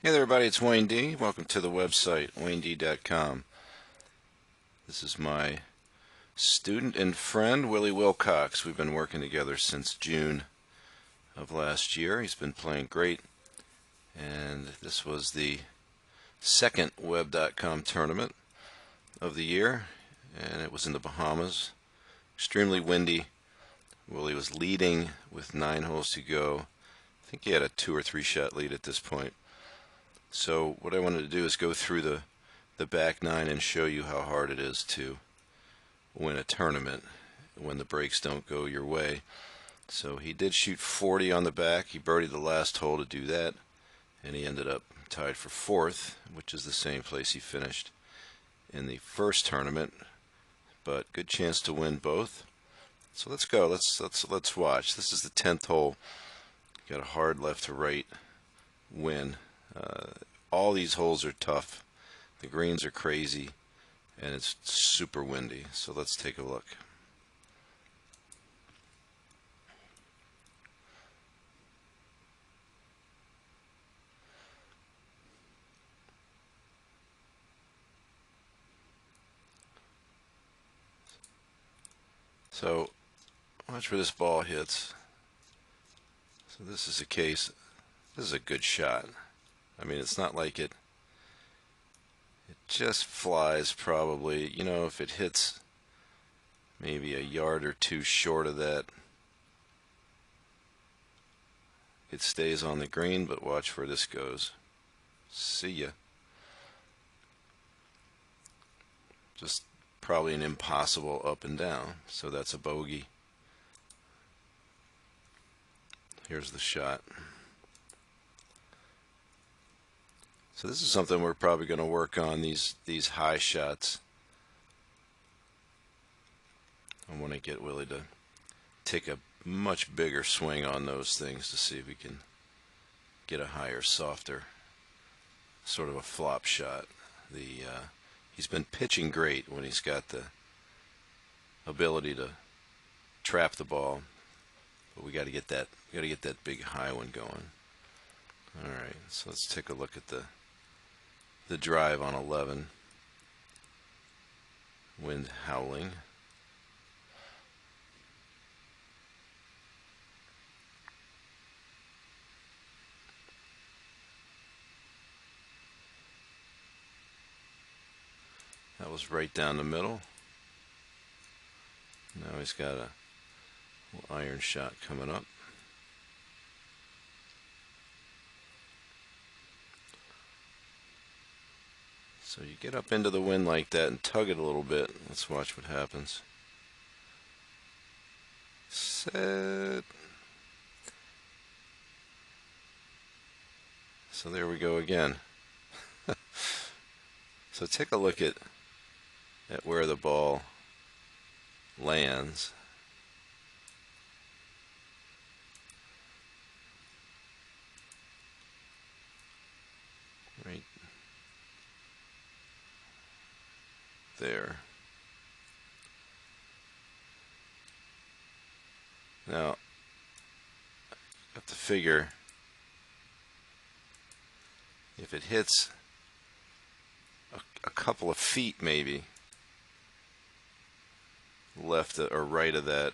Hey there everybody, it's Wayne D. Welcome to the website, WayneD.com. This is my student and friend, Willie Wilcox. We've been working together since June of last year. He's been playing great, and this was the second Web.com tournament of the year, and it was in the Bahamas. Extremely windy. Willie was leading with 9 holes to go. I think he had a 2 or 3 shot lead at this point. So what I wanted to do is go through the back 9 and show you how hard it is to win a tournament when the breaks don't go your way. So he did shoot 40 on the back. He birdied the last hole to do that, and he ended up tied for 4th, which is the same place he finished in the first tournament. But good chance to win both. So let's go. Let's watch. This is the 10th hole. Got a hard left to right win. All these holes are tough. The greens are crazy, and it's super windy. So let's take a look. So watch where this ball hits. So this is a case. This is a good shot. I mean, it's not like it just flies probably. You know, if it hits maybe a yard or two short of that, it stays on the green, but watch where this goes. See ya. Just probably an impossible up and down. So that's a bogey. Here's the shot. So this is something we're probably going to work on, these high shots. I want to get Willie to take a much bigger swing on those things to see if we can get a higher, softer, sort of a flop shot. He's been pitching great when he's got the ability to trap the ball, but we got to get that big high one going. All right, so let's take a look at the drive on 11. Wind howling. That was right down the middle. Now he's got a little iron shot coming up. So you get up into the wind like that and tug it a little bit. Let's watch what happens. Set. So there we go again. So take a look at where the ball lands. Right there. Now, you have to figure if it hits a couple of feet maybe left or right of that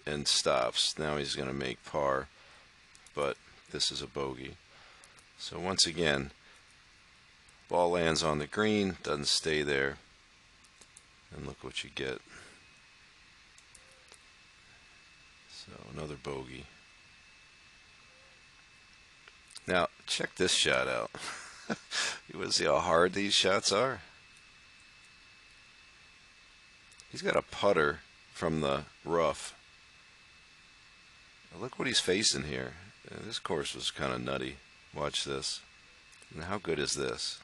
and stops, now he's going to make par, but this is a bogey. So once again, ball lands on the green, doesn't stay there, and look what you get. So another bogey. Now check this shot out. You want to see how hard these shots are? He's got a putter from the rough. Now look what he's facing here. This course was kind of nutty. Watch this. And how good is this?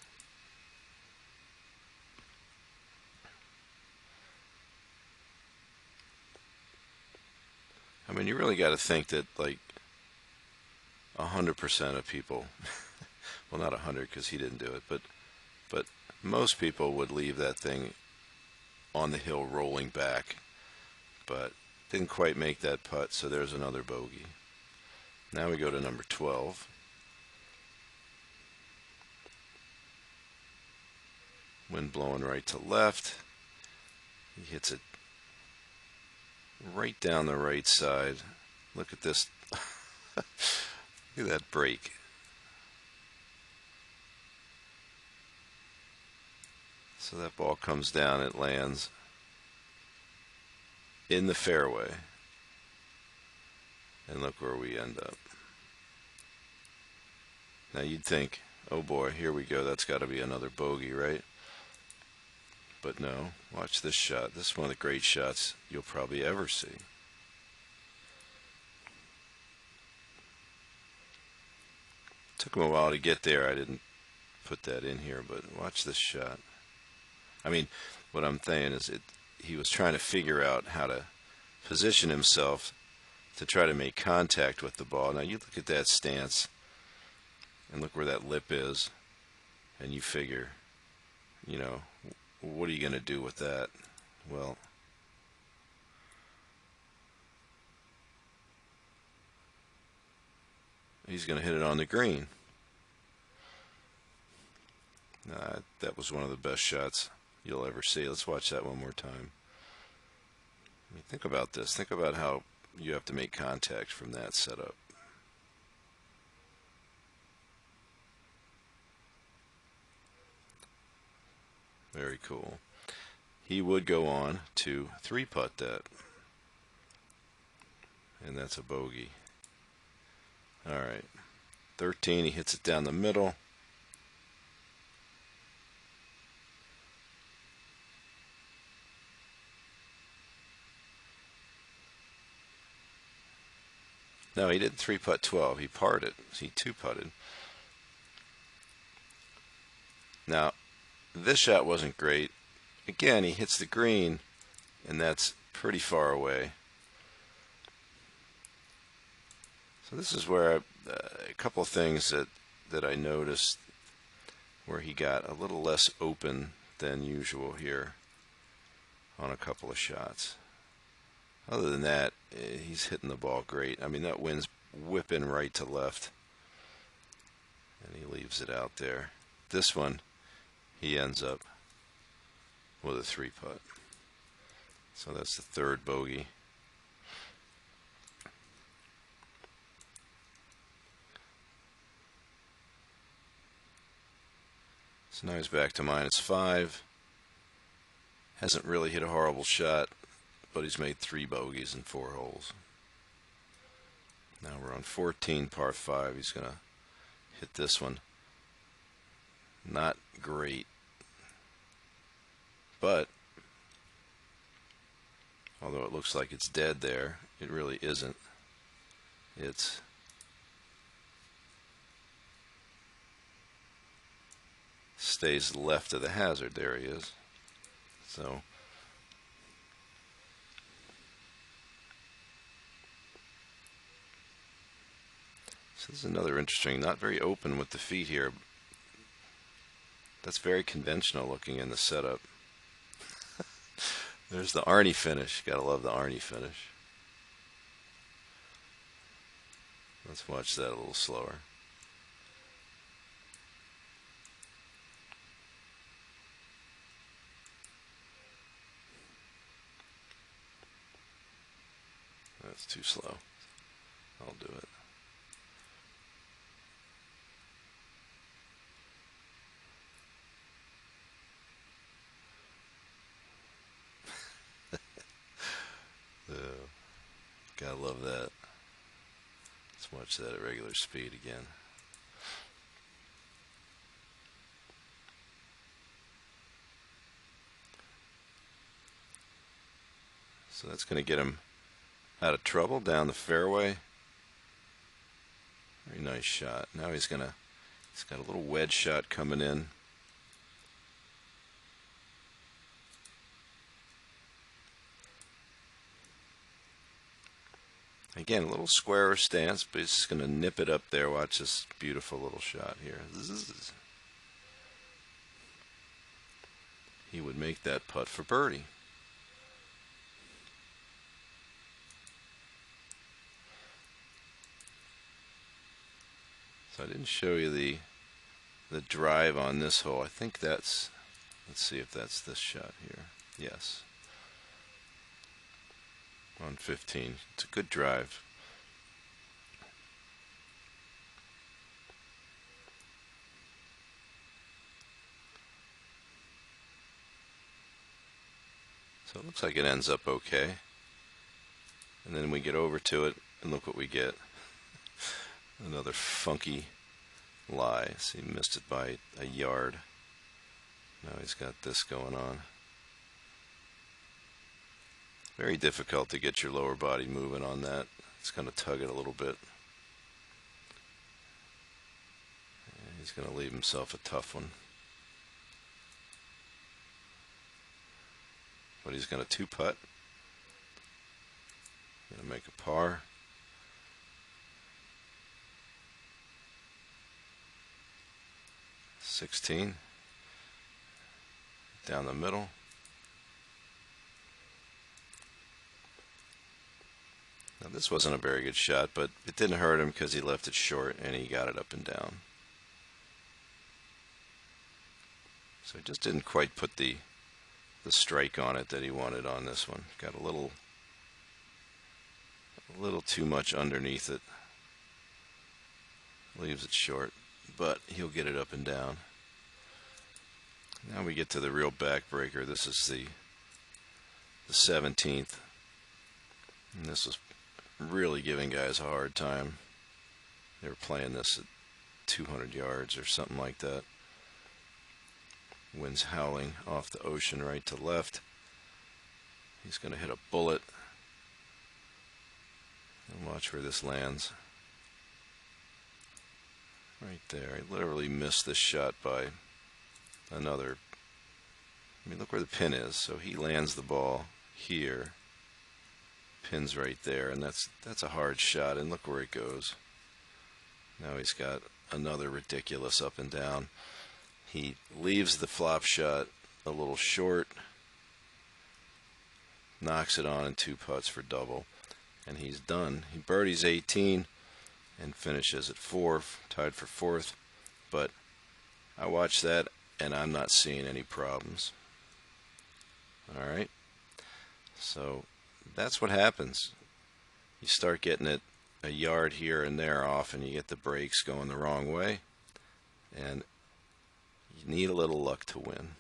I mean, you really got to think that like 100% of people, well, not 100 because he didn't do it, but most people would leave that thing on the hill rolling back, but didn't quite make that putt, so there's another bogey. Now we go to number 12. Wind blowing right to left. He hits it right down the right side. Look at this. Look at that break. So that ball comes down, it lands in the fairway. And look where we end up. Now you'd think, oh boy, here we go, that's got to be another bogey, right? But no, watch this shot. This is one of the great shots you'll probably ever see. Took him a while to get there. I didn't put that in here, but watch this shot. I mean, what I'm saying is he was trying to figure out how to position himself to try to make contact with the ball. Now you look at that stance and look where that lip is, and you figure, you know, what are you going to do with that? Well, he's going to hit it on the green. That was one of the best shots you'll ever see. Let's watch that one more time. I mean, think about this. Think about how you have to make contact from that setup. Very cool. He would go on to 3-putt that. And that's a bogey. All right. 13, he hits it down the middle. No, he didn't 3-putt 12. He parred it. He 2-putted. Now, this shot wasn't great. Again, he hits the green, and that's pretty far away. So this is where a couple of things that I noticed where he got a little less open than usual here on a couple of shots. Other than that, he's hitting the ball great. I mean, that wind's whipping right to left, and he leaves it out there. This one, he ends up with a 3-putt. So that's the third bogey. So now he's back to -5. Hasn't really hit a horrible shot, but he's made 3 bogeys in 4 holes. Now we're on 14, par 5. He's going to hit this one. Not great, but although it looks like it's dead there, it really isn't. It's stays left of the hazard. There he is. So this is another interesting, not very open with the feet here. That's very conventional looking in the setup. There's the Arnie finish. Gotta love the Arnie finish. Let's watch that a little slower. That's too slow. I'll do it. Gotta love that. Let's watch that at regular speed again. So that's going to get him out of trouble down the fairway. Very nice shot. Now he's got a little wedge shot coming in. Again, a little squarer stance, but he's just going to nip it up there. Watch this beautiful little shot here. He would make that putt for birdie. So I didn't show you the drive on this hole. I think that's Let's see if that's this shot here. Yes. On 15. It's a good drive. So it looks like it ends up okay. And then we get over to it, and look what we get. Another funky lie. So he missed it by a yard. Now he's got this going on. Very difficult to get your lower body moving on that. It's going to tug it a little bit. And he's going to leave himself a tough one. But he's going to two-putt. Going to make a par. $16. Down the middle. Now this wasn't a very good shot, but it didn't hurt him because he left it short and he got it up and down. So he just didn't quite put the strike on it that he wanted on this one. Got a little too much underneath it. Leaves it short, but he'll get it up and down. Now we get to the real backbreaker. This is the 17th. And this was really giving guys a hard time. They were playing this at 200 yards or something like that. Wind's howling off the ocean right to left. He's going to hit a bullet. And watch where this lands. Right there. He literally missed this shot by another. I mean, look where the pin is. So he lands the ball here. Pin's right there, and that's a hard shot, and look where it goes. Now he's got another ridiculous up and down. He leaves the flop shot a little short, knocks it on in two putts for double, and he's done. He birdies 18 and finishes at 4, tied for 4th, but I watched that and I'm not seeing any problems. All right, so that's what happens. You start getting it a yard here and there off, and you get the breaks going the wrong way, and you need a little luck to win.